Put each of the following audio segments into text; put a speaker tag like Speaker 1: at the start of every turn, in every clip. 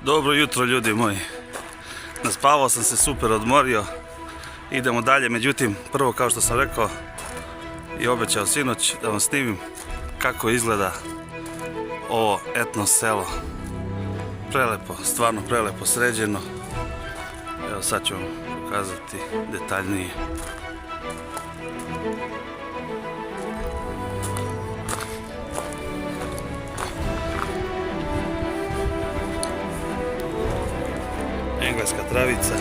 Speaker 1: Dobro jutro ljudi moji. Naspavao sam se, super odmorio. Idemo dalje, međutim prvo kao što sam rekao i obećao sinoć da vam snimim kako izgleda ovo etno selo. Prelepo, stvarno prelepo sređeno. Evo sad ću vam pokazati detaljnije. Engleska travica.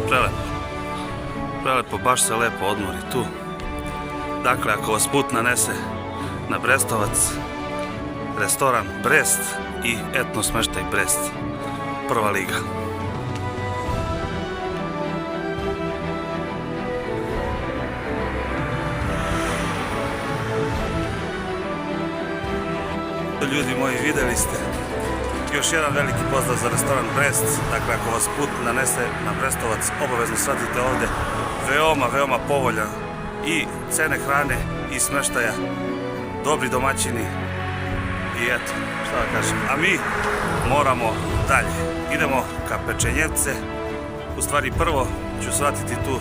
Speaker 1: Prelepo. Prelepo, baš se lepo odmori tu. Dakle, ako vas put nanese na Brestovac, restoran Brest i etno smeštaj Brest. Prva liga. Ljudi moji, vidjeli ste, još jedan veliki pozdrav za restoran Brest. Dakle, ako vas put nanese na Brestovac, obavezno shvatite ovdje veoma povoljan i cene hrane i smještaja, dobri domaćini i eto, šta da kažem. A mi moramo dalje, idemo ka Pečenjevce. U stvari prvo ću shvatiti tu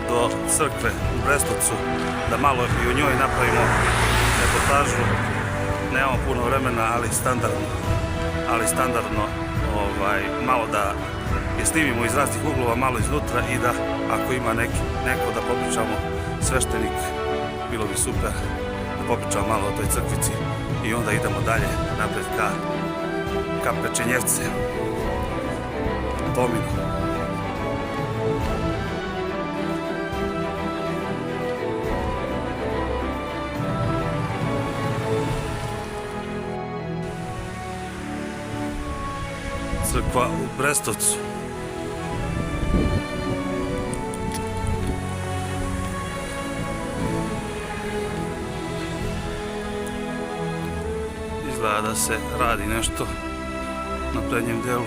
Speaker 1: do crkve u Brestovcu, da malo i u njoj napravimo reportažu. Nemamo puno vremena, ali standardno malo da je snimimo iz raznih uglova, malo iznutra i da ako ima neko da popričamo, sveštenik, bilo bi super da popričamo malo o toj crkvici i onda idemo dalje napred ka Pečenjevce. Pominu. Crkva u Brestovcu. Izgleda da se radi nešto na prednjem delu.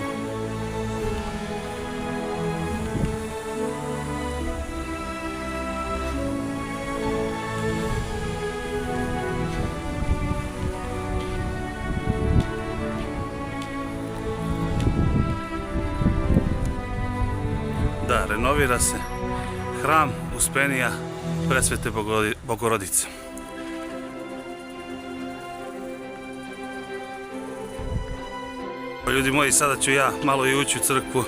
Speaker 1: Da, renovira se hram Uspenija Presvete Bogorodice. Ljudi moji, sada ću ja malo i ući u crkvu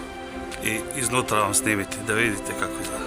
Speaker 1: i iznutra vam snimiti da vidite kako izgleda.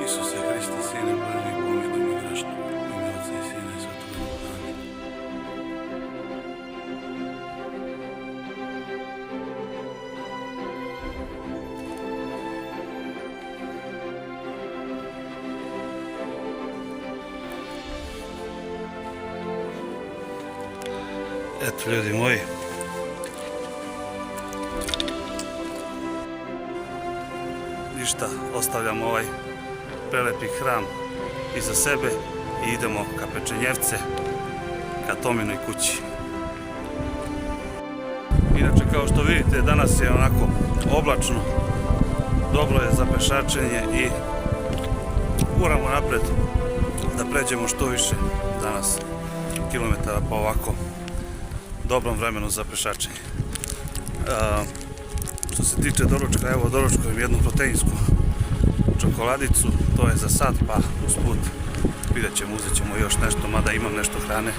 Speaker 1: Isuse Hriste, Sine Božji, pomilujme me grešnog, u ime Otca i Sina i Svetog Duha. Amin. Eto ljudi moji, ništa, ostavljamo ovaj prelepi hram iza sebe i idemo ka Pečenjevce, ka Tominoj kući. Inače, kao što vidite, danas je onako oblačno, dobro je za pešačenje i guramo napred da pređemo što više danas kilometara po ovako dobrom vremenu za pešačenje. Što se tiče doručka, evo doručkujem jednu proteinsku čokoladicu, to je za sad, pa usput vidjet ćemo, uzet ćemo još nešto, mada imam nešto hrane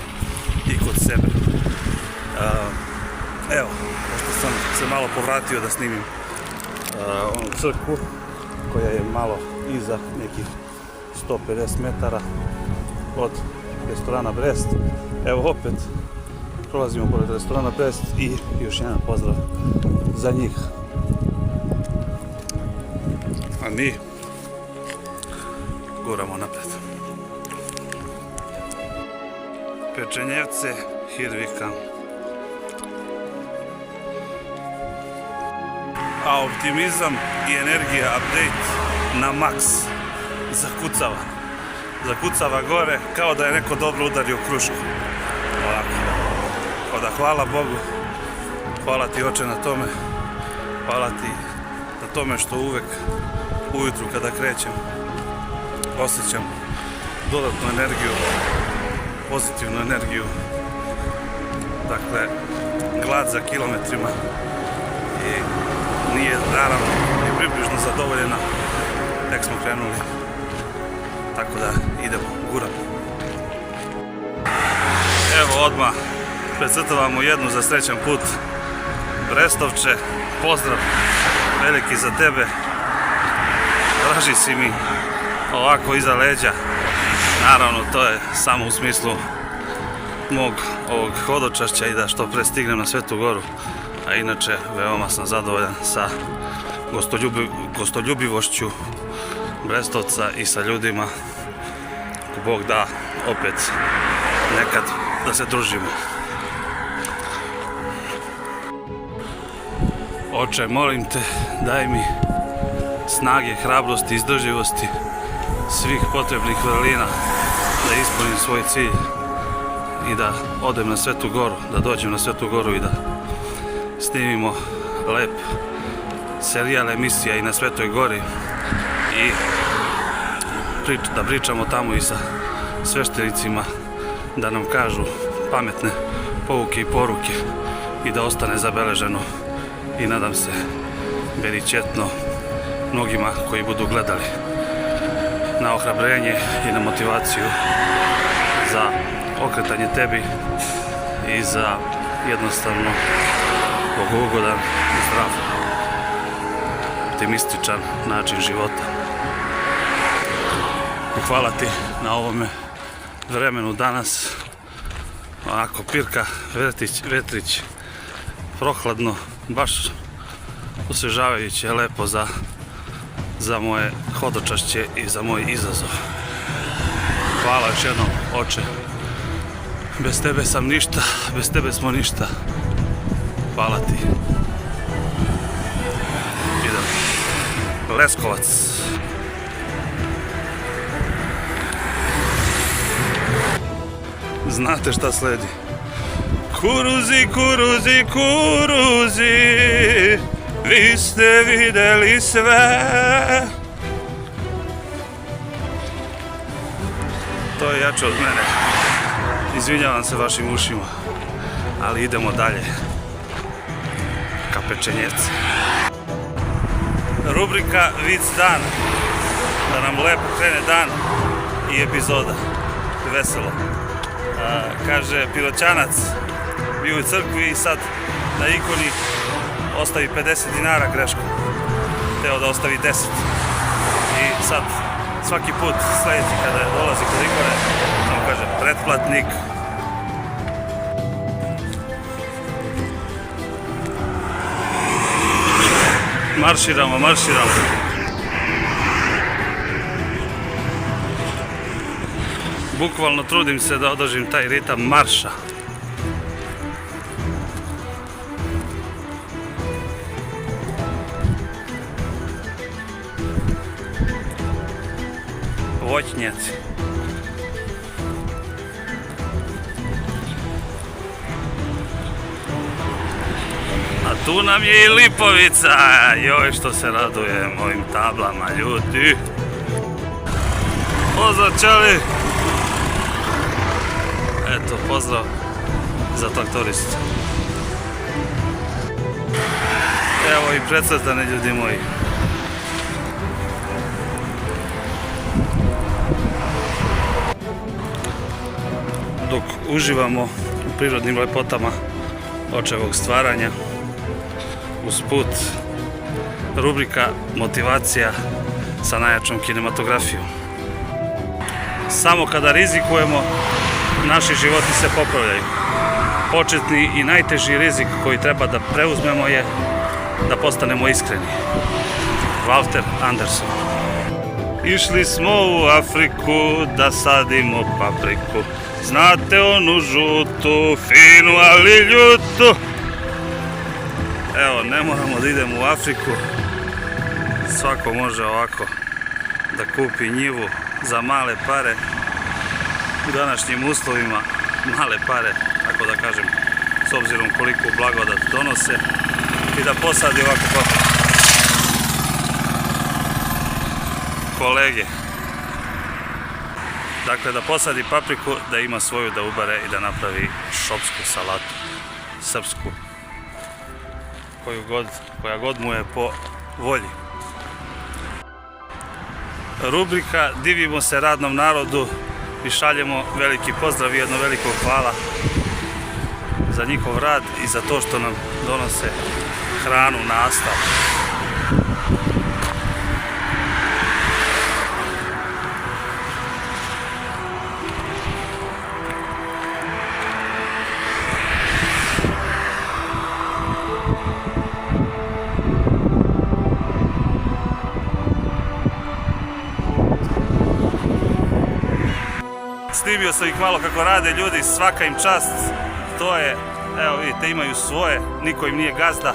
Speaker 1: i kod sebe. Evo, pošto sam se malo povratio da snimim onu crkvu koja je malo iza, nekih 150 metara od restorana Brest. Evo opet prolazimo pored restorana Brest i još jedan pozdrav za njih. A mi guramo napred. Pečenjevce, Hirvika. A optimizam i energija update na maks. Zakucava gore kao da je neko dobro udario krušku. Ovako. Kao da hvala Bogu. Hvala ti Oče na tome. Hvala ti na tome što uvek ujutru kada krećem osjećam dodatnu energiju, pozitivnu energiju. Dakle, glad za kilometrima i nije naravno ni približno zadovoljena. Tek smo krenuli. Tako da idemo, guramo. Evo odmah precrtavamo jednu za srećan put. Brestovče, pozdrav veliki za tebe. Draži si mi ovako iza leđa. Naravno, to je samo u smislu mog ovog hodočašća i da što pre stignem na Svetu Goru. A inače, veoma sam zadovoljan sa gostoljubivošću Brestovca i sa ljudima. Ako Bog da, opet nekad da se družimo. Oče, molim te, daj mi snage, hrabrosti, izdržljivosti, svih potrebnih vrlina da ispunim svoj cilj i da odem na Svetu Goru, da dođem na Svetu Goru i da snimimo lep serijal emisija i na Svetoj Gori i da pričamo tamo i sa sveštenicima, da nam kažu pametne pouke i poruke i da ostane zabeleženo i nadam se beričetno mnogima koji budu gledali, na ohrabrenje i na motivaciju za okretanje tebi i za jednostavno bogugodan i zdrav, optimističan način života. Hvala ti na ovome vremenu danas, onako pirka, vetrić, prohladno, baš osvežavajuće, lepo za moje hodočašće i za moj izazov. Hvala još jednom, Oče. Bez tebe sam ništa, bez tebe smo ništa. Hvala ti. Idem. Leskovac. Znate šta sledi? Kuruzi, kuruzi, kuruzi, vi ste videli sve. To je jače od mene. Izvinjavam se vašim ušima, ali idemo dalje ka Pečenjevce. Rubrika Vic dan, da nam lepo krene dan i epizoda. Veselo. Kaže Piroćanac, bio u crkvi i sad na ikoni ostavi 50 dinara grešku. Teo da ostavi 10. I sad svaki put sljedeći kada dolazi kod ikone, samo kaže pretplatnik. Marširamo, marširamo. Bukvalno trudim se da održim taj ritam marša. voćnjaci. A tu nam je i Lipovica, joj što se radujem ovim tablama, ljudi. Pozdrav Čali! Eto, pozdrav za traktoristu. Evo i precrtane, ljudi moji. Dok uživamo u prirodnim lepotama očevog stvaranja, usput rubrika motivacija sa najjačom kinematografijom. Samo kada rizikujemo, naši životi se popravljaju. Početni i najteži rizik koji treba da preuzmemo je da postanemo iskreni. Walter Anderson. Išli smo u Afriku da sadimo papriku. Znate onu žutu, finu, ali ljutu. Evo, ne moramo da idemo u Afriku. Svako može ovako da kupi njivu za male pare. U današnjim uslovima male pare, tako da kažem, s obzirom koliko blagodat donose, i da posadi ovako papriku. Kolege, dakle da posadi papriku, da ima svoju da ubere i da napravi šopsku salatu, srpsku, koja god mu je po volji. Rubrika Divimo se radnom narodu i šaljemo veliki pozdrav i jedno veliko hvala za njihov rad i za to što nam donose hranu na astal. Snimio sam ih malo kako rade ljudi, svaka im čast. To je, evo vidite, imaju svoje, niko im nije gazda,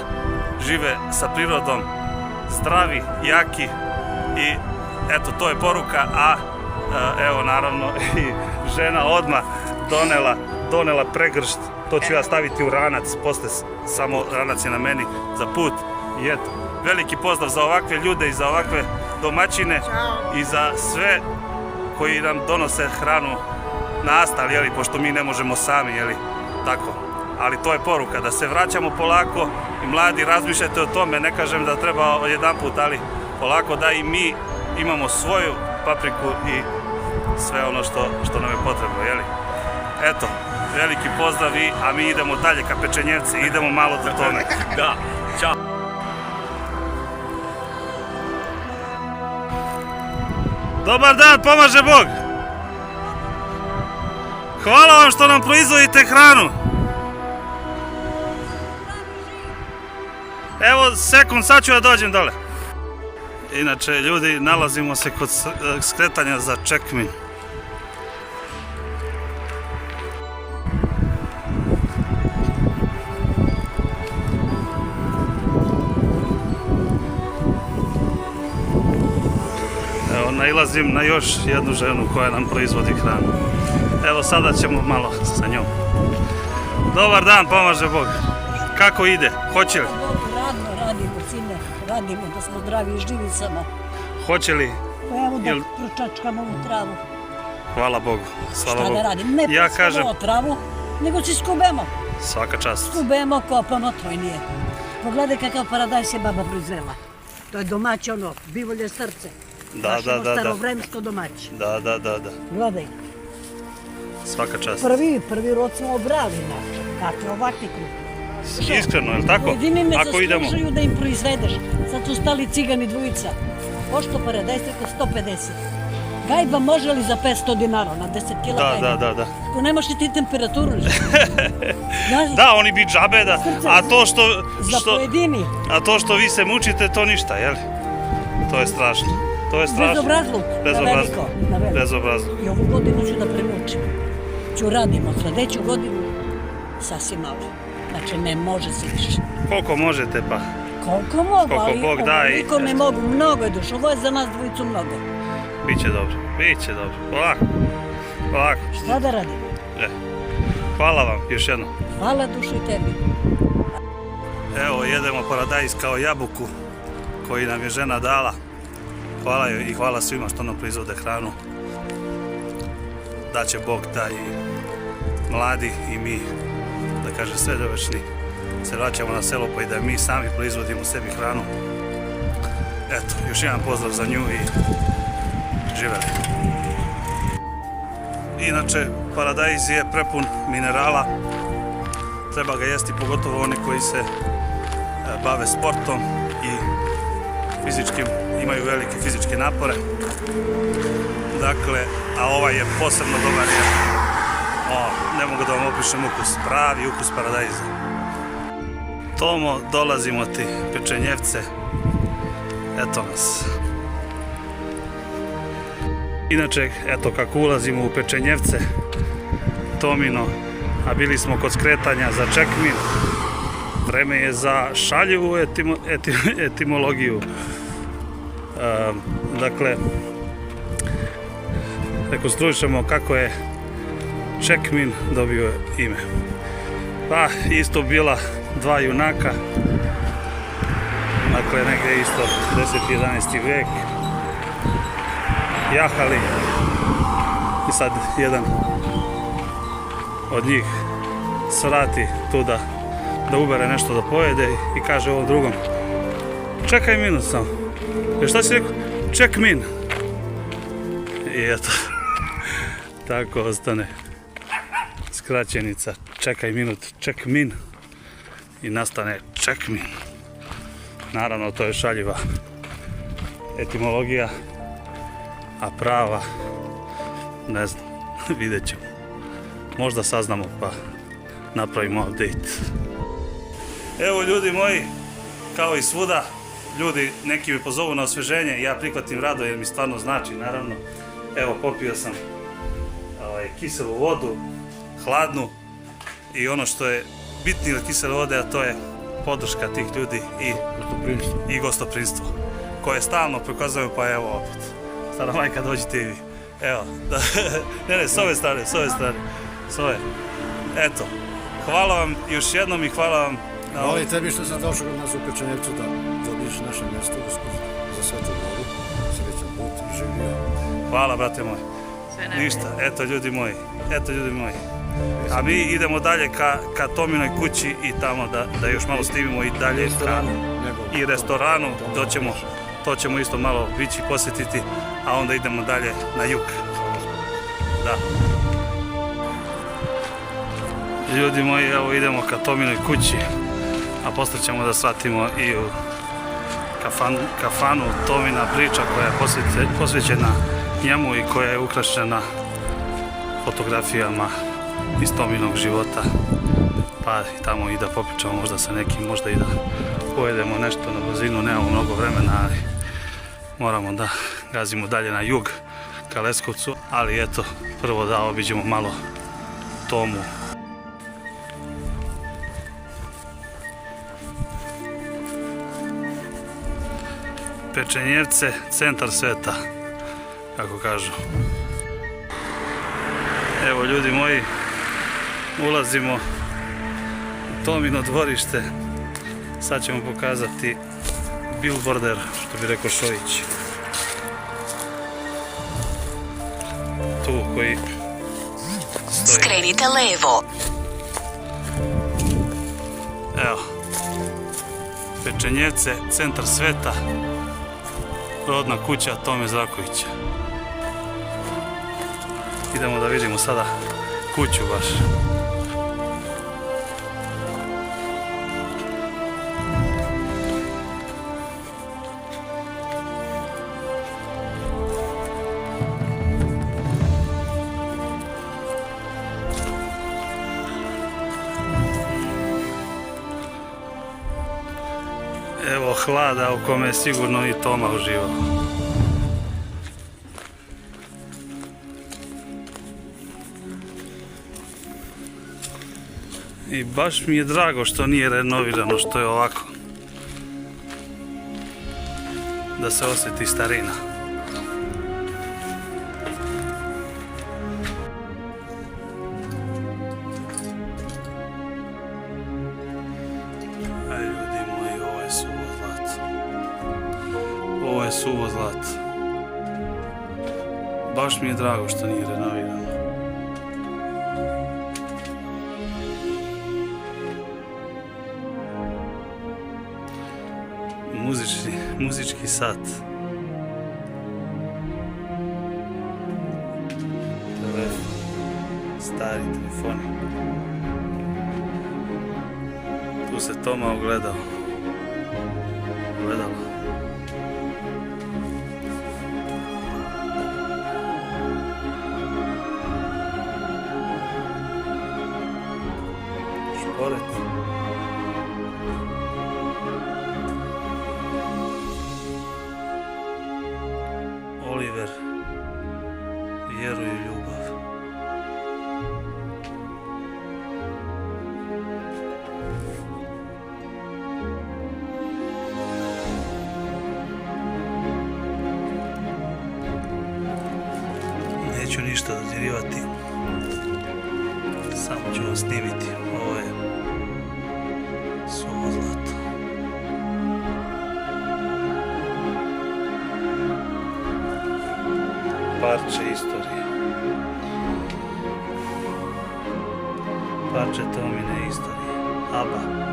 Speaker 1: žive sa prirodom, zdravi, jaki i eto, to je poruka, a evo naravno i žena odmah donela pregršt, to ću ja staviti u ranac, posle samo ranac je na meni za put i eto, veliki pozdrav za ovakve ljude i za ovakve domaćine i za sve koji nam donose hranu na astal, jeli, pošto mi ne možemo sami, jeli, tako. Ali to je poruka, da se vraćamo polako i mladi, razmišljajte o tome, ne kažem da treba odjedanput, ali polako da i mi imamo svoju papriku i sve ono što nam je potrebno, jeli. Eto, veliki pozdrav a mi idemo dalje ka Pečenjevci, idemo malo do tome. Da, ćao. Dobar dan, pomaže Bog! Hvala vam što nam proizvodite hranu! Evo, sekund, sad ću da dođem dole. Inače, ljudi, nalazimo se kod skretanja za Čekmin. Evo, nailazim na još jednu ženu koja nam proizvodi hranu. Evo, sada ćemo malo sa njom. Dobar dan, pomaže Bog. Kako ide? Hoće li?
Speaker 2: Radimo, sine, radimo da smo zdravi i živi samo.
Speaker 1: Hoće li?
Speaker 2: Pa evo da pročačkamo ovu travu.
Speaker 1: Hvala Bogu, slava Bogu.
Speaker 2: Šta da radim? Ne preskamo travu, nego se skubemo.
Speaker 1: Svaka čast.
Speaker 2: Skubemo, kopamo, to i nije. Pogledaj kakav paradajz je baba proizvela. To je domaće ono, bivolje srce.
Speaker 1: Da.
Speaker 2: Starovremsko domaće.
Speaker 1: Da.
Speaker 2: Gledaj.
Speaker 1: Svaka čast.
Speaker 2: Prvi rod smo obrali naš. Kakve ovakvi krupni.
Speaker 1: Iskreno, je li tako?
Speaker 2: Jedini me
Speaker 1: Ako idemo.
Speaker 2: zaslužuju da im proizvedeš. Sad su stali cigani dvojica. Pošto paradajz oko 150. Gajba može li za 500 dinara na 10 kila gajba?
Speaker 1: Da.
Speaker 2: Ko nemaš ti temperaturu.
Speaker 1: Da, oni bi džabe da. A to što...
Speaker 2: Za pojedini.
Speaker 1: A to što vi se mučite, to ništa, jel? To je strašno. To je strašno.
Speaker 2: Bezobrazluk.
Speaker 1: Bezobrazluk.
Speaker 2: I ovu godinu ću da premučim. Ću radimo sljedeću godinu sasvim malo. Znači ne može se više.
Speaker 1: Koliko možete pa?
Speaker 2: Koliko mogu, ali
Speaker 1: Bog da
Speaker 2: ovoliko ne mogu. Mnogo je dušo. Ovo je za nas dvojicu mnogo.
Speaker 1: Biće dobro, biće dobro. Polako, polako.
Speaker 2: Šta da radim?
Speaker 1: Hvala vam još jednom.
Speaker 2: Hvala dušu i tebi.
Speaker 1: Evo, jedemo paradajz kao jabuku koji nam je žena dala. Hvala joj i hvala svima što nam proizvode hranu. Da će Bog da i mladi i mi, da kažem sredovečni, se vraćamo na selo pa i da mi sami proizvodimo sebi hranu. Eto, još jedan pozdrav za nju i živeli. Inače, paradajz je prepun minerala. Treba ga jesti pogotovo oni koji se bave sportom i imaju velike fizičke napore. Dakle, a ovaj je posebno dobar jer ne mogu da vam opišem ukus, pravi ukus paradajza. Tomo, dolazimo ti, pečenjevce, eto nas. Inače, eto kako ulazimo u pečenjevce, Tomino, a bili smo kod skretanja za čekmin, vreme je za šaljivu etimologiju. Dakle, rekonstruišemo kako je čekmin dobio ime. Pa isto bila dva junaka, dakle negdje isto 10-11. vijek, jahali i sad jedan od njih svrati tu da ubere nešto da pojede i kaže ovom drugom: čekaj minut samo. Šta si rekao? Check min. I eto, tako ostane skraćenica čekaj minut, check min, i nastane check min. Naravno, to je šaljiva etimologija, a prava ne znam, vidjet ćemo. Možda saznamo pa napravimo update. Evo ljudi moji, kao i svuda, ljudi neki me pozovu na osveženje, ja prihvatim rado jer mi stvarno znači, naravno. Evo, popio sam kiselu vodu, hladnu, i ono što je bitnije od kisele vode, a to je podrška tih ljudi i gostoprinstvo, koje stalno prikazuju, pa evo opet. Stara majka, dođite i vi. Evo, ne, s ove strane, s ove. Eto, hvala vam još jednom i hvala vam.
Speaker 3: Hvala i tebi što sam došao kod nas u Pečenjevcu da dobiješ naše mjesto za Svetu Goru. Srećan put i živio.
Speaker 1: Hvala, brate moj. Ništa, eto ljudi moji. A mi idemo dalje ka Tominoj kući i tamo da još malo snimimo i dalje i restoranu. To ćemo isto malo ići posjetiti, a onda idemo dalje na jug. Da. Ljudi moji, evo idemo ka Tominoj kući, a posle ćemo da shvatimo i u kafanu Tomina priča koja je posvećena njemu i koja je ukrašena fotografijama iz Tominog života. Pa i tamo i da popričamo možda sa nekim, možda i da pojedemo nešto na brzinu, nemamo mnogo vremena, ali moramo da gazimo dalje na jug ka Leskovcu, ali eto, prvo da obiđemo malo Tomu. Pečenjevce, centar sveta, kako kažu. Evo ljudi moji, ulazimo u Tomino dvorište. Sad ćemo pokazati billboarder, što bi rekao Šojić. Tu koji stoji.
Speaker 4: Skrenite levo.
Speaker 1: Evo, Pečenjevce, centar sveta, rodna kuća Tome Zdravkovića. Idemo da vidimo sada kuću baš. Evo hlada u kome je sigurno i Toma uživao. I baš mi je drago što nije renovirano, što je ovako. Da se osjeti starina. suvo zlato. Baš mi je drago što nije renovirano. Muzički sat. Telefon. Stari telefoni. Tu se Toma ogledao. Ogledalo. Šporet. Oliver, vjeru i ljubav. Neću ništa dodirivati, samo ću vam snimiti. Ovo je suvo zlato. Parče istorije. Parče Tomine istorije. ABBA.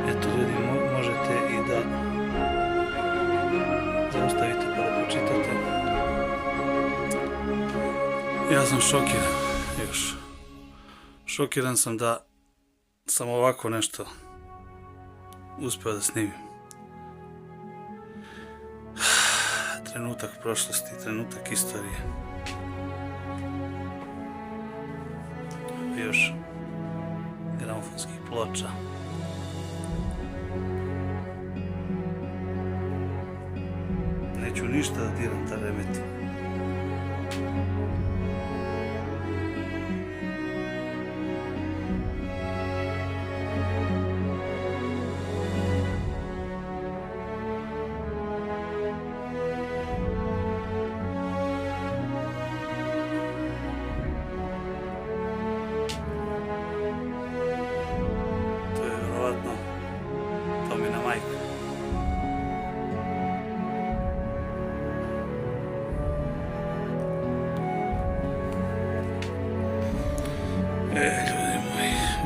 Speaker 1: Eto ljudi, možete i da zaustavite pa da pročitate. Ja sam šokiran još. Šokiran sam da sam ovako nešto uspio da snimim. Trenutak prošlosti, trenutak istorije. Još gramofonskih ploča. Neću ništa da diram da remetim. To je vjerovatno Tomina majka.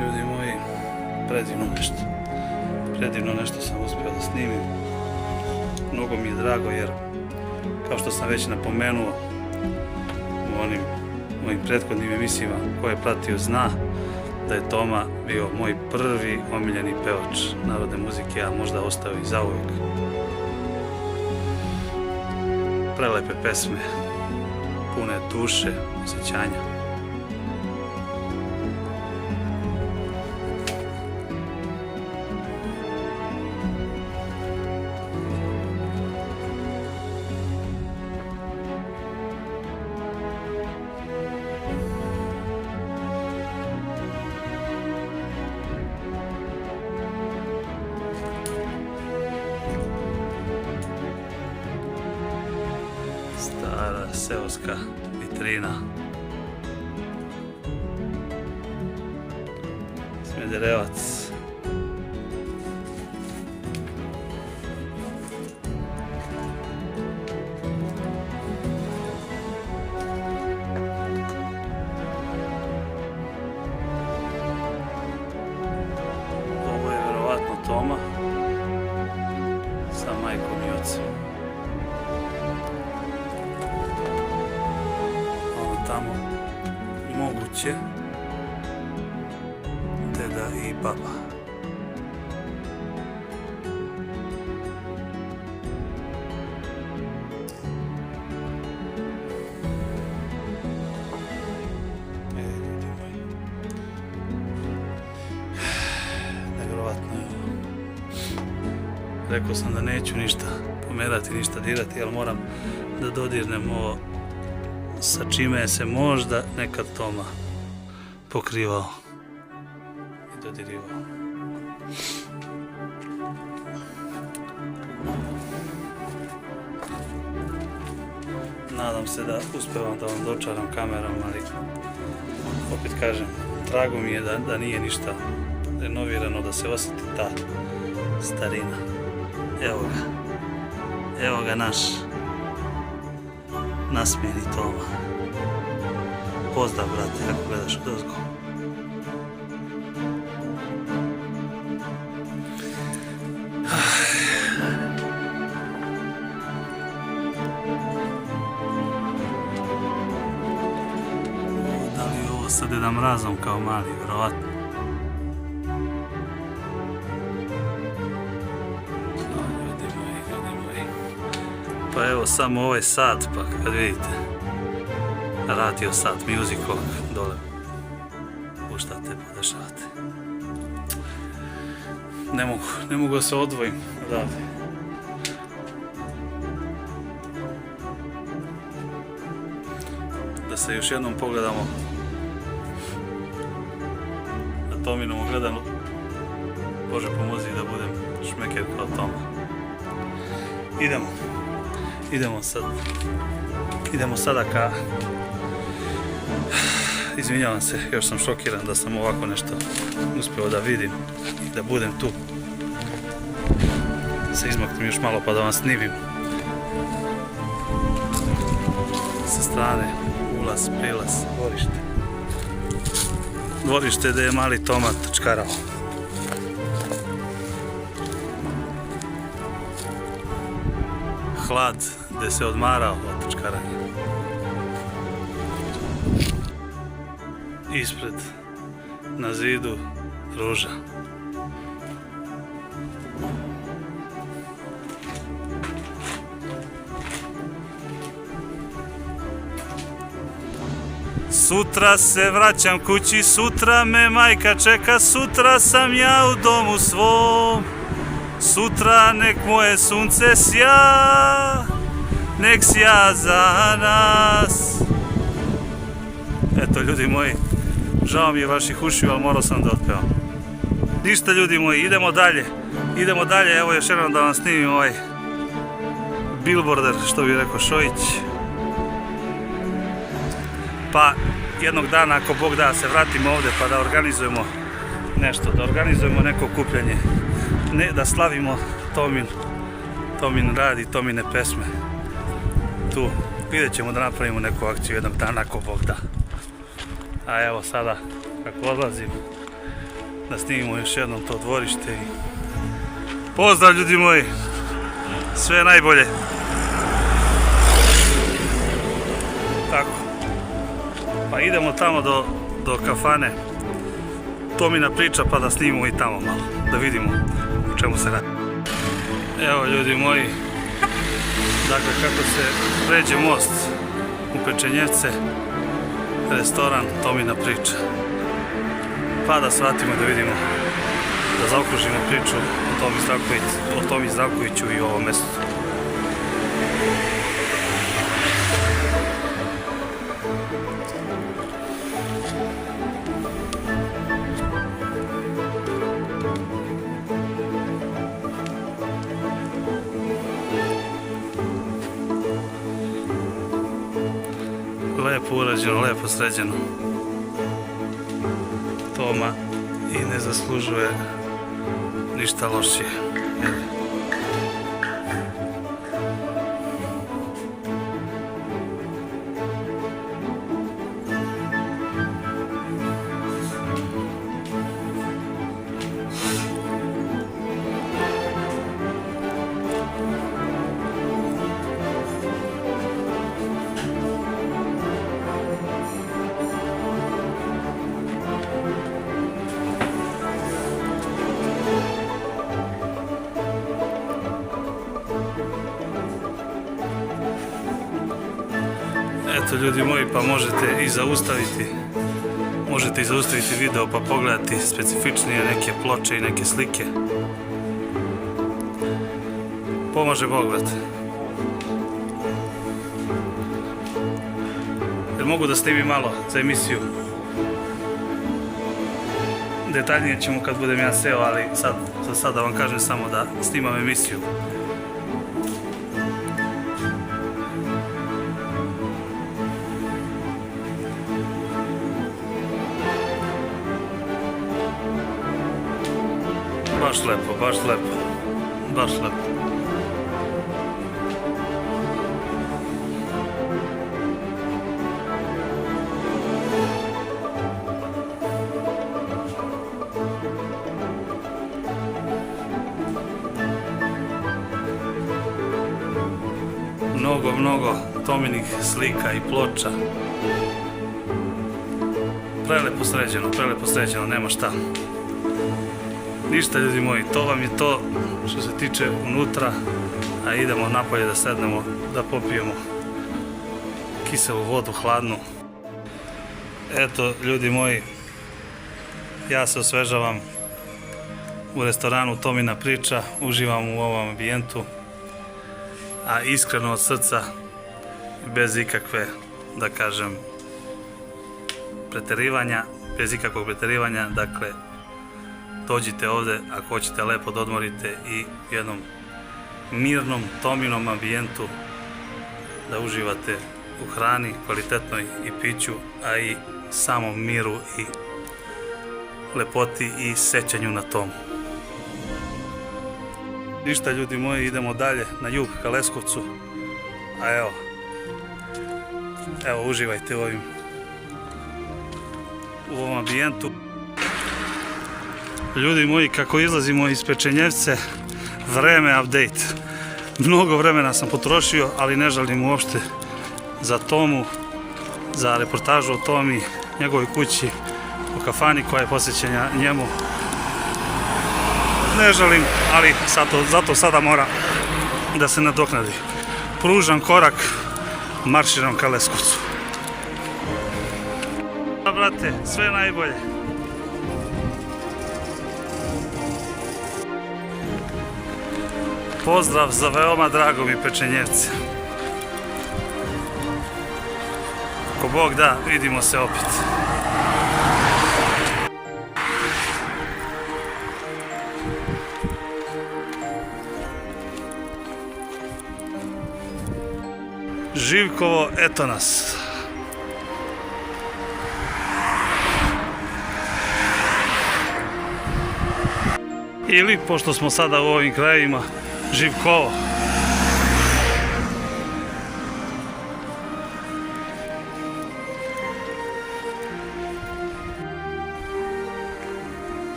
Speaker 1: Ljudi moji, predivno nešto sam uspio da snimim. Mnogo mi je drago jer, kao što sam već napomenuo u onim mojim prethodnim emisijama, ko je pratio zna da je Toma bio moj prvi omiljeni pevač narodne muzike, a možda ostao i zauvijek. Prelepe pesme, pune duše, osjećanja. Stara seoska vitrina. Smederevac. Ovo je verovatno Toma sa majkom i ocem. tamo moguće deda i baba. Nevjerovatno je ovo. Rekao sam da neću ništa pomerati, ništa dirati, ali moram da dodirnem ovo sa čime je se možda nekad Toma pokrivao i dodirivao. Nadam se da uspevam da vam dočaram kamerom, ali opet kažem, drago mi je da nije ništa renovirano, da se osjeti ta starina. Evo ga naš nasmijeni Toma. Pozdrav, brate, ako gledaš odozgo. Da li je ovo sa Deda Mrazom kao mali, vjerovatno? Pa evo samo ovaj sat, pa kad vidite radio sat Music Rock dole puštate, podešavate. Ne mogu da se odvojim odavde. Da se još jednom pogledamo na Tominu ogledalu. Bože pomozi da budem šmeker kao Toma. Idemo sada ka... Izvinjavam se, još sam šokiran da sam ovako nešto uspio da vidim i da budem tu. Se izmaknem još malo pa da vam snimim. Sa strane, ulaz, prilaz, dvorište. Dvorište gde je mali Toma točkarao. Hlad gde se odmarao od točkaranja. Ispred na zidu ruža. Sutra se vraćam kući, sutra me majka čeka, sutra sam ja u domu svom. Sutra nek moje sunce sja, nek sja za nas. Eto ljudi moji, žao mi je vaših ušiju, ali morao sam da otpevam. Ništa ljudi moji, idemo dalje, evo još jednom da vam snimim ovaj billboarder, što bi rekao Šojić. Pa jednog dana, ako Bog da, se vratimo ovdje pa da organizujemo nešto, da organizujemo neko okupljanje. Ne, da slavimo Tomin rad i Tomine pesme. Tu vidjet ćemo da napravimo neku akciju jednog dana, ako Bog da. A evo sada, kako odlazim, da snimimo još jednom to dvorište i... Pozdrav ljudi moji! Sve najbolje! Tako. Pa idemo tamo do kafane Tomina priča pa da snimimo i tamo malo, da vidimo o čemu se radi. Evo ljudi moji, dakle kako se pređe most u Pečenjevce, restoran Tomina priča. Pa da shvatimo da vidimo, da zaokružimo priču o Tomi Zdravkoviću i ovom mestu. Lepo urađeno, lepo sređeno. Toma i ne zaslužuje ništa lošije. Eto ljudi moji, pa možete i zaustaviti video pa pogledati specifičnije neke ploče i neke slike. Pomaže Bog, brate. Jer mogu da snimim malo za emisiju. Detaljnije ćemo kad budem ja seo, ali za sad da vam kažem samo da snimam emisiju. Baš lepo, baš lepo, baš lepo. Mnogo Tominih slika i ploča. Prelepo sređeno, nema šta. Ništa ljudi moji, to vam je to što se tiče unutra, a idemo napolje da sednemo, da popijemo kiselu vodu, hladnu. Eto ljudi moji, ja se osvežavam u restoranu Tomina priča, uživam u ovom ambijentu, a iskreno od srca, bez ikakve, da kažem, bez ikakvog preterivanja, dakle, dođite ovde ako hoćete lepo da odmorite i u jednom mirnom Tominom ambijentu da uživate u hrani, kvalitetnoj i piću, a i samom miru i lepoti i sećanju na Tomu. Ništa ljudi moji, idemo dalje na jug ka Leskovcu, a evo uživajte u ovom ambijentu. Ljudi moji, kako izlazimo iz Pečenjevce, vreme update. Mnogo vremena sam potrošio, ali ne žalim uopšte za Tomu, za reportažu o Tomi, njegovoj kući, o kafani koja je posvećena njemu. Ne žalim, ali zato sada mora da se nadoknadi. Pružam korak, marširam ka Leskovcu. Da, brate, sve najbolje. Pozdrav za veoma drago mi Pečenjevce. Ako Bog da, vidimo se opet. Živkovo, eto nas. Ili, pošto smo sada u ovim krajevima, Živkovo.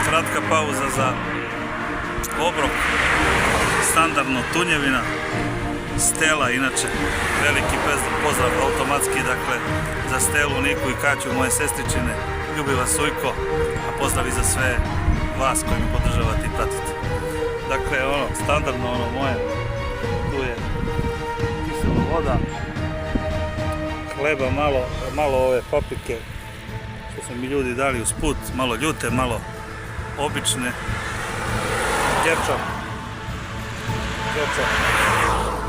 Speaker 1: Kratka pauza za obrok, standardno tunjevina, Stela, inače veliki pozdrav automatski, dakle, za Stelu, Niku i Kaću, moje sestričine, ljubi vas Ujko, a pozdrav i za sve vas koji me podržavate i pratite. Dakle, standardno moje, tu je kisela voda, hleba, malo ove paprike, što su mi ljudi dali uz put, malo ljute, malo obične, kečap,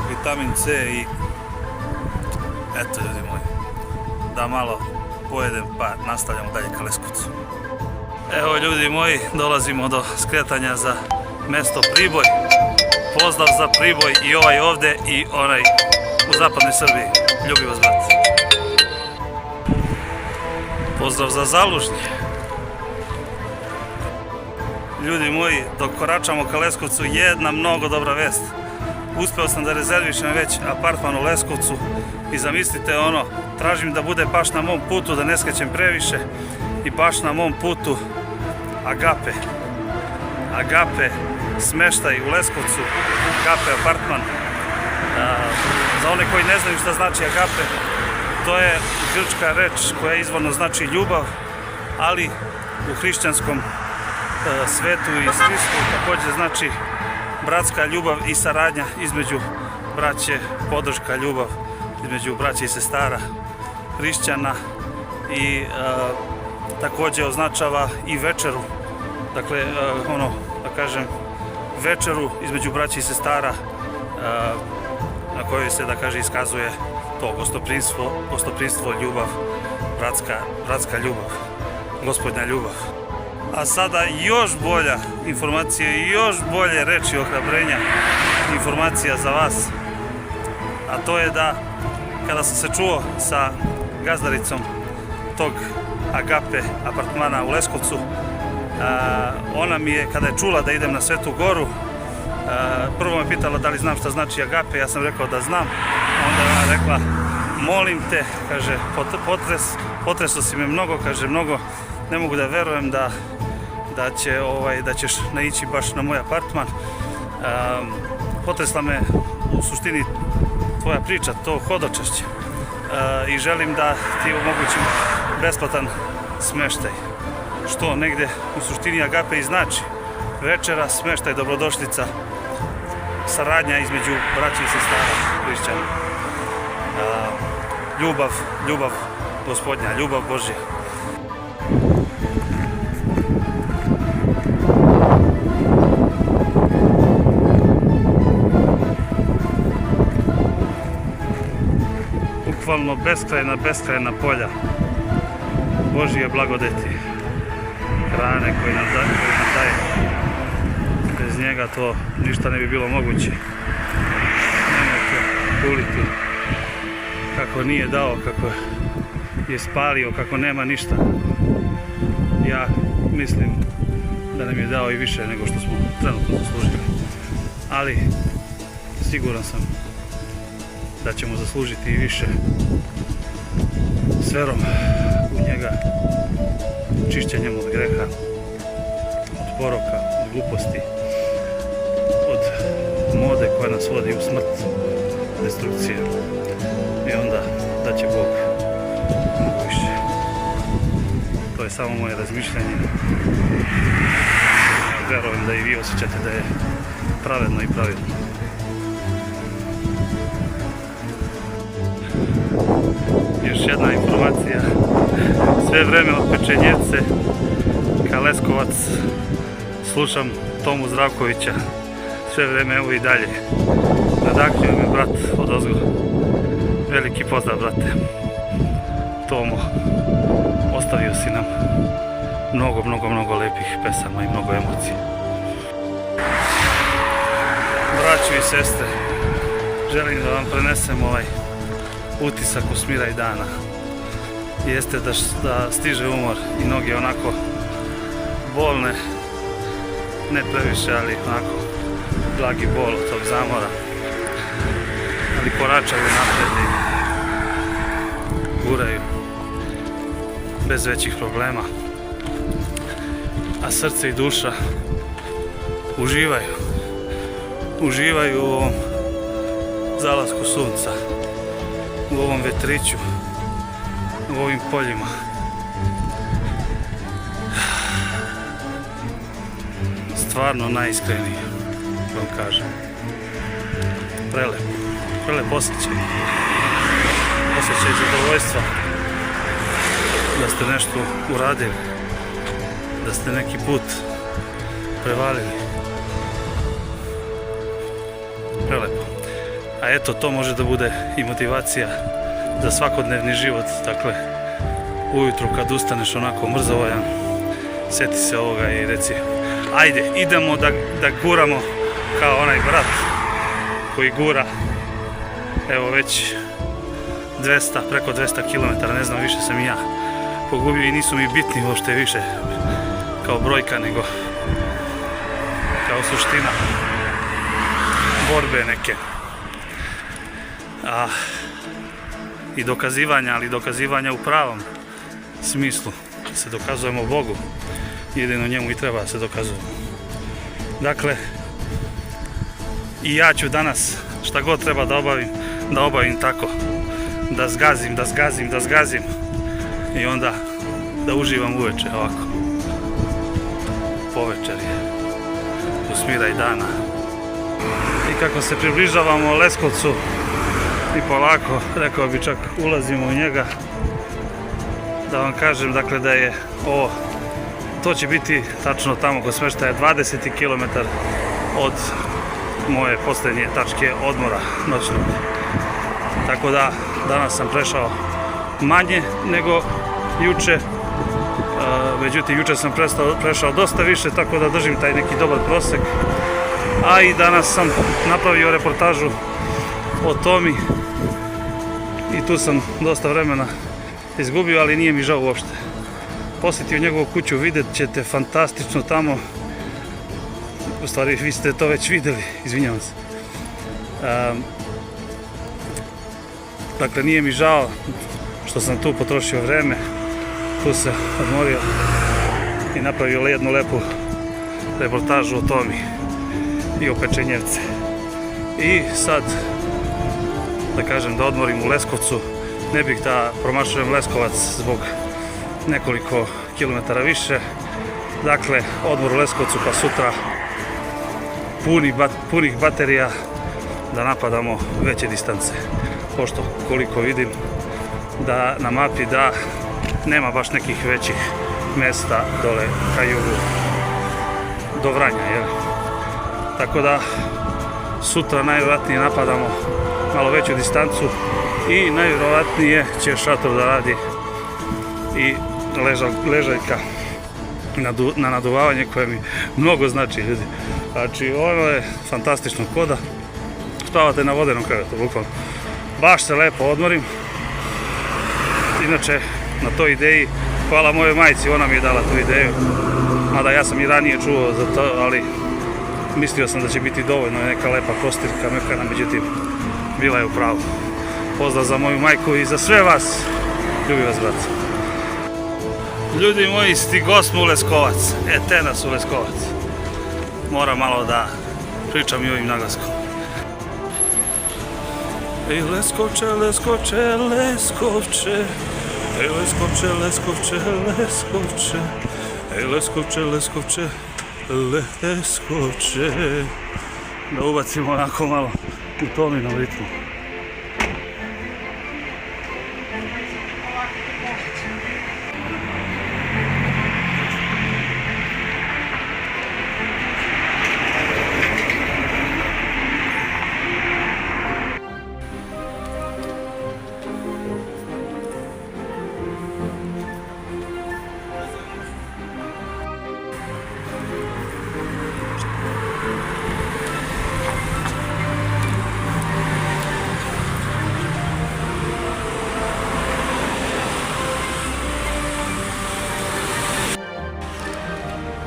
Speaker 1: vitamin C i eto ljudi moji, da malo pojedem pa nastavljamo dalje ka Leskovcu. Evo ljudi moji, dolazimo do skretanja za mesto Priboj. Pozdrav za Priboj i ovaj ovde i onaj u zapadnoj Srbiji. Ljubi vas, brate. Pozdrav za Zalužnje. Ljudi moji, dok koračamo ka Leskovcu, jedna mnogo dobra vest. Uspeo sam da rezervišem već apartman u Leskovcu i zamislite tražim da bude baš na mom putu, da ne skrećem previše i baš na mom putu Agape. Agape smeštaj u Leskovcu, Agape apartman. Za one koji ne znaju šta znači Agape, to je grčka reč koja izvorno znači ljubav, ali u hrišćanskom svetu i smislu također znači bratska ljubav i saradnja između braće, podrška, ljubav između braće i sestara hrišćana i također označava i večeru, dakle da kažem večeru između braće i sestara na kojoj se da kaže iskazuje to gostoprimstvo, ljubav, bratska ljubav, gospodnja ljubav. A sada još bolja informacija i još bolje reči ohrabrenja, informacija za vas, a to je da kada sam se čuo sa gazdaricom tog Agape apartmana u Leskovcu, ona mi je, kada je čula da idem na Svetu Goru, prvo me pitala da li znam šta znači Agape, ja sam rekao da znam, onda je ona rekla molim te, kaže, potresao si me mnogo, kaže, mnogo, ne mogu da verujem da ćeš naići baš na moj apartman. Potresla me u suštini tvoja priča, to hodočašće, i želim da ti omogućim besplatan smeštaj, što negde u suštini Agape i znači večera, smeštaj, dobrodošlica, saradnja između braća i sestara hrišćana, ljubav gospodnja, ljubav Božja. Bukvalno beskrajna polja Božje blagodeti, hrane koje nam daje. Bez njega to ništa ne bi bilo moguće. Nemojte kuliti kako nije dao, kako je spalio, kako nema ništa. Ja mislim da nam je dao i više nego što smo trenutno zaslužili. Ali siguran sam da ćemo zaslužiti i više s verom u njega, čišćenjem od greha, od poroka, od gluposti, od mode koja nas vodi u smrt, destrukcije. I onda da će Bog mnogo više. To je samo moje razmišljanje. Verujem da i vi osjećate da je pravedno i pravedno. Još jedna informacija, sve vreme od Pečenjevce ka Leskovac slušam Tomu Zdravkovića, sve vreme, evo i dalje. Nadahljuje me brat odozgo. Veliki pozdrav, brate. Tomo, ostavio si nam mnogo lepih pesama i mnogo emocija. Braćo i sestre, želim da vam prenesem ovaj utisak usmira i dana. Jeste da stiže umor i noge onako bolne, ne previše, ali onako blagi bol od tog zamora, ali koračaju napred i guraju bez većih problema, a srce i duša uživaju u ovom zalasku sunca, u ovom vetriću, u ovim poljima. Stvarno najiskrenije vam kažem. Prelep osjećaj. Osjećaj zadovoljstva da ste nešto uradili, da ste neki put prevalili. Prelepo. A eto, to može da bude i motivacija za svakodnevni život. Dakle, ujutru kad ustaneš onako mrzovoljan, sjeti se ovoga i reci ajde, idemo da guramo kao onaj brat koji gura, evo već 200, preko 200 km, ne znam, više sam i ja pogubio i nisu mi bitni uopšte više kao brojka, nego kao suština borbe neke. i dokazivanja, ali dokazivanja u pravom smislu. Se dokazujemo Bogu, jedino njemu i treba da se dokazujemo. Dakle, i ja ću danas šta god treba da obavim tako, da zgazim i onda da uživam uveče ovako. Povečer je, usmiraj dana. I kako se približavamo Leskovcu i polako, rekao bi čak ulazimo u njega, da vam kažem dakle da je ovo, to će biti tačno tamo kod smeštaja 20 km od moje posljednje tačke odmora noćnog. Tako da danas sam prešao manje nego juče, međutim juče sam prešao dosta više, tako da držim taj neki dobar prosek. A i danas sam napravio reportažu o Tomi i tu sam dosta vremena izgubio, ali nije mi žao uopšte. Posjetio njegovu kuću, vidjet ćete fantastično tamo. U stvari vi ste to već vidjeli, izvinjavam se. Dakle, nije mi žao što sam tu potrošio vreme, tu se odmorio i napravio jednu lepu reportažu o Tomi i o Pečenjevce. I sad, da kažem, da odmorim u Leskovcu, ne bih da promašujem Leskovac zbog nekoliko kilometara više. Dakle, odmor u Leskovcu, pa sutra punih baterija da napadamo veće distance. Pošto koliko vidim da na mapi da nema baš nekih većih mesta dole ka jugu do Vranja, jel? Tako da sutra najvjerojatnije napadamo malo veću distancu i najvjerojatnije će šator da radi i ležaljka na naduvavanje koje mi mnogo znači, ljudi. Znači ono je fantastično, koda spavate na vodenom krevetu, bukvalno. Baš se lepo odmorim. Inače, na toj ideji, hvala mojoj majci, ona mi je dala tu ideju. Mada ja sam i ranije čuo za to, ali mislio sam da će biti dovoljno neka lepa kostirka mekana, međutim, bila je u pravu. Pozdrav za moju majku i za sve vas. Ljubim vas, brat. Ljudi moji, stigosmo u Leskovac. Te nas u Leskovac. Moram malo da pričam i ovim naglaskom. Ej Leskovče, Leskovče, Leskovče. Ej Leskovče, Leskovče, Leskovče. Ej Leskovče, Leskovče, Leskovče. Da ubacimo onako malo u Tominom ritmu.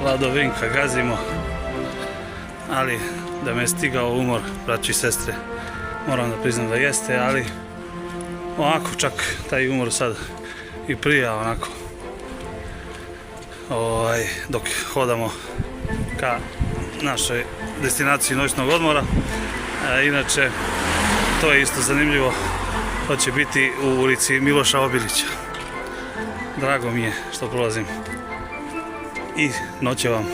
Speaker 1: Ladovinka gazimo, ali da me je stigao umor, braći i sestre, moram da priznam da jeste, ali ovako čak taj umor sad i prija onako dok hodamo ka našoj destinaciji noćnog odmora. Inače, to je isto zanimljivo, to će biti u ulici Miloša Obilića. Drago mi je što prolazim i noćevam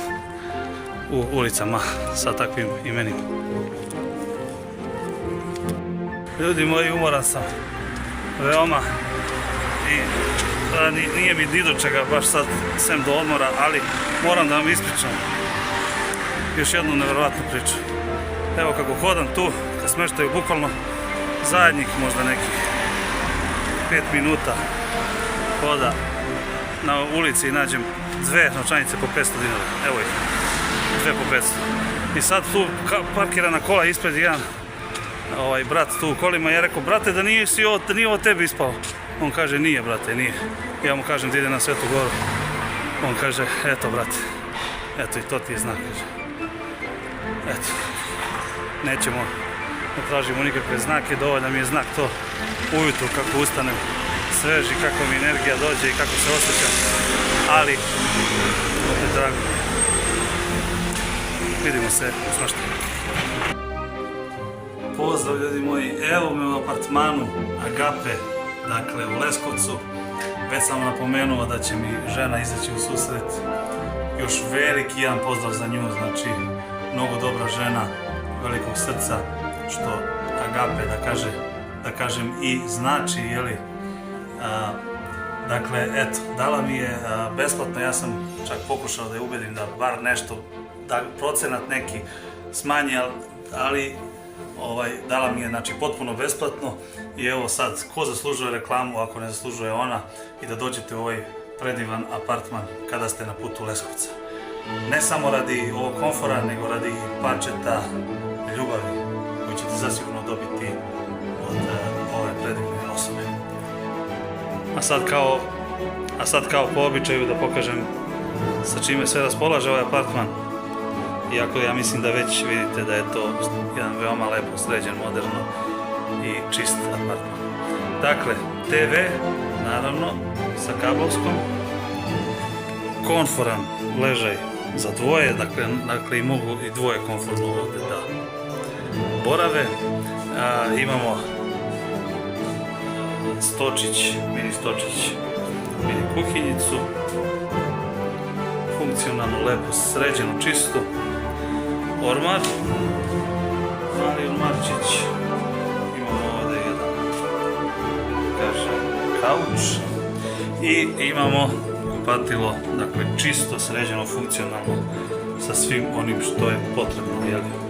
Speaker 1: u ulicama sa takvim imenima. Ljudi moji, umoran sam veoma i nije mi ni do čega baš sad sem do odmora, ali moram da vam ispričam još jednu nevjerovatnu priču. Evo kako hodam tu, kad smeštaju bukvalno zadnjih možda nekih 5 minuta hoda na ulici i nađem dve novčanice po 500 dinara, evo ih, dve po 500. I sad tu parkirana kola ispred jedan brat tu u kolima, ja rekao, brate, da nije ovo tebi ispao. On kaže, nije, brate, nije. Ja mu kažem da ide na Svetu Goru. On kaže, eto, brate, eto i to ti je znak, kaže. Eto, nećemo ne tražimo nikakve znake, dovoljno mi je znak to ujutru kako ustanem svež i kako mi energija dođe i kako se osjećam, ali opet drago. Vidimo se u smaštaju. Pozdrav ljudi moji, evo me u apartmanu Agape, dakle u Leskovcu. Već sam napomenuo da će mi žena izaći u susret. Još veliki jedan pozdrav za nju, znači mnogo dobra žena, velikog srca, što Agape da kažem i znači, jeli. Dakle, eto, dala mi je besplatno, ja sam čak pokušao da je ubedim da bar nešto, da procenat neki smanji, ali dala mi je znači potpuno besplatno i evo sad, ko zaslužuje reklamu ako ne zaslužuje ona, i da dođete u ovaj predivan apartman kada ste na putu Leskovca. Ne samo radi ovog komfora, nego radi parčeta ljubavi koju ćete zasigurno dobiti od ove predivne osobe. A sad kao po običaju da pokažem sa čime sve raspolaže ovaj apartman. Iako ja mislim da već vidite da je to jedan veoma lepo sređen, moderno i čist apartman. Dakle, TV, naravno, sa kablovskom, komforan ležaj za dvoje, dakle i mogu i dvoje komfortno ovdje da borave. Imamo stočić, mini kuhinjicu, funkcionalno, lepo sređenu, čistu. Ormar, mali ormarčić, imamo ovdje jedan, kauč i imamo kupatilo, dakle čisto, sređeno, funkcionalno, sa svim onim što je potrebno, jeli.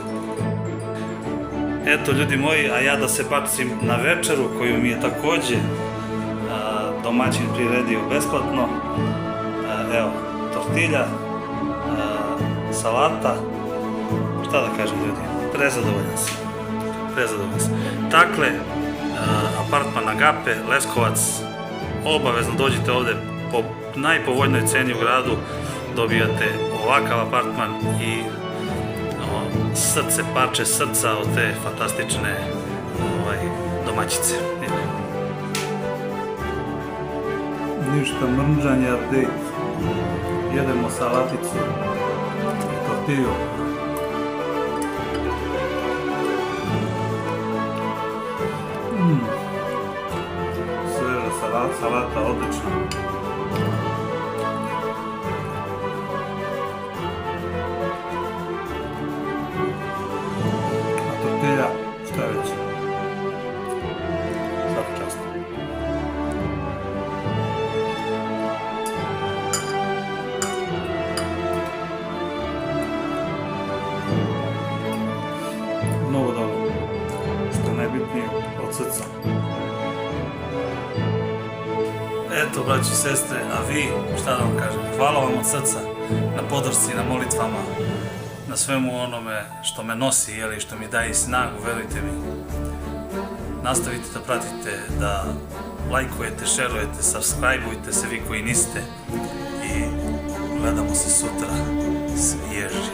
Speaker 1: Eto ljudi moji, a ja da se bacim na večeru koju mi je također domaćin priredio besplatno. Evo, tortilja, salata, šta da kažem ljudi, prezadovoljan sam. Dakle, apartman Agape, Leskovac, obavezno dođite ovdje po najpovoljnoj ceni u gradu, dobijate ovakav apartman i srce, parče srca od te fantastične domaćice. Ništa mrnđanja, jedemo salaticu i tortilju. Sveža salata, odlična. A tortilja, šta već? Svaka čast. Mnogo dobro, što je najbitnije, od srca. Eto, braći i sestre, a vi, šta da vam kažem, hvala vam od srca na podršci, na molitvama, na svemu onome što me nosi, jeli, što mi daje snagu, verujte mi. Nastavite da pratite, da lajkujete, šerujete, subscribeujte se vi koji niste i gledamo se sutra svježi.